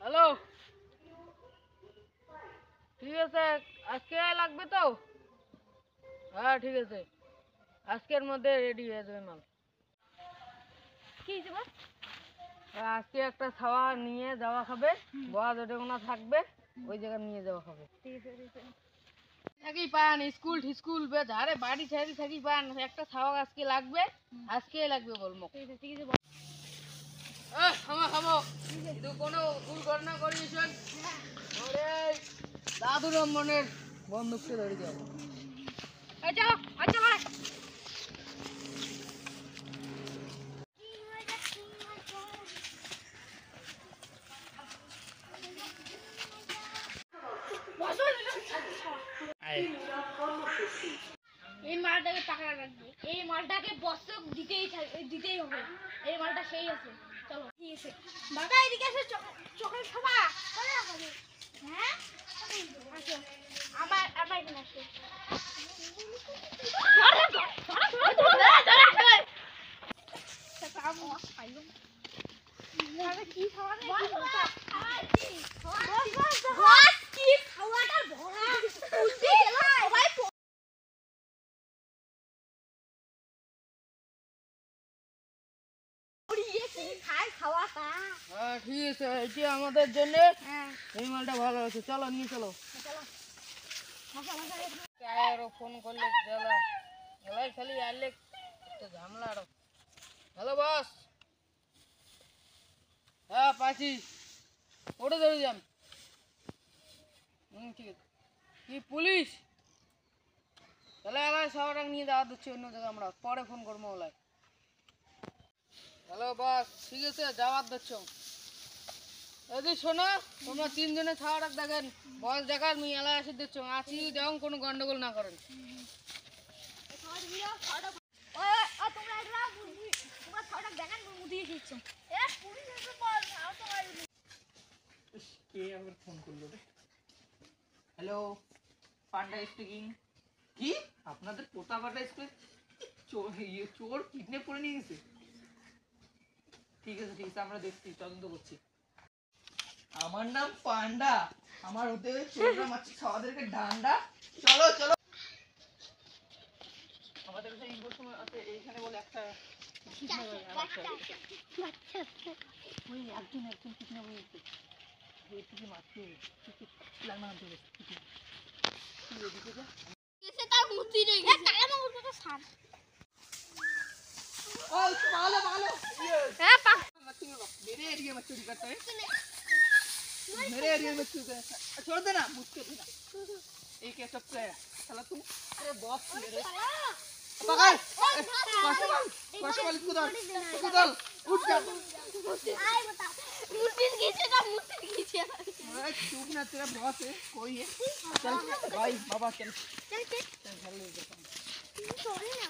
Hello, ঠিক আছে, আজকে লাগবে তো? হ্যাঁ ঠিক আছে, আজকের মধ্যে রেডি হয়ে যাবে মাল। কি হয়েছে? আজকে একটা ছাওয়া নিয়ে যাওয়া খাবে, বয়া যেটা থাকবে ওই জায়গায় নিয়ে যাওয়া খাবে। থাকি পান স্কুল টিস্কুল বে ধারে বাড়ি ছেড়ে থাকি পান একটা ছাওয়া আজকে লাগবে, আজকে লাগবে বলবো। থামো থামো, কিন্তু কোনো ভুল ঘটনা করিস ওরে দাদু রমনের বন্দুকটা ধরে যাও। চলো চলো এই মালটাকে পাকড়া রাখবে, এই মালটাকে বসক দিতেই হবে। এই মালটা সেই আছে। চলো কি আছে বাবা, এদিকে এসে চকলেট খাবা? হ্যাঁ আসো, আমার এখানে আসো। কি খাওয়া ঠিক আছে, এটি আমাদের জন্য এই মালটা ভালো আছে, চলো নিয়ে চলো। আরো ফোন করলে এলাই খালি আইলে ঝামেলা আরো। হ্যালো বস, হ্যাঁ পাচ্ছি, ওটা ধরে যান। ঠিক আছে, কি পুলিশ? তাহলে এলাই সবাই নিয়ে যাওয়া দিচ্ছি অন্য জায়গায়, আমরা পরে ফোন করবো ওলাই। হ্যালো বস, ঠিক আছে যাওয়ার দিচ্ছ। যদি শোনো, তোমরা তিনজনে খাওয়াটা দেখেন, বস দেখার মুই এলাই এসে দিচ্ছ, আছি যেমন কোনো গন্ডগোল না করেন। হ্যালো, পান্ডা স্পিকিং। কি আপনাদের পোতাপাটা স্কুলে চোর কিডন্যাপ করে নিয়ে গেছে? ঠিক আছে ঠিক আছে, আমরা দেখছি, তদন্ত করছি। আমার নাম পান্ডা, আমার হতে চোররা মারছে খাওয়াদেরকে ডান্ডা। চলো চলো, আমাদের কাছে ইনফরমেশন আছে, এইখানে বলে একটা একজন কিডন্যাপ হয়ে গেছে। এদিকে মারছে, লাগনা আনতে হবে। এদিকে যা, তার মুতি রে গেছে, কালা মাগুর তো সার। ও ভালো ভালো, হ্যাঁ পা मेरे एरिया में चोरी करता है, मेरे एरिया में चोरी करता है, छोड़ देना मुझको देना। एक है सबसे है साला तू, अरे बॉस मेरे पकड़, कॉस्टवाल कूदल उठ जा। आए बता, मुती खींचे ना, मुती खींचे। अरे चुप ना, तेरा बॉस है कोई है। चल भाई बाबा चल चल चल घर ले जाता हूं। छोड़े ना।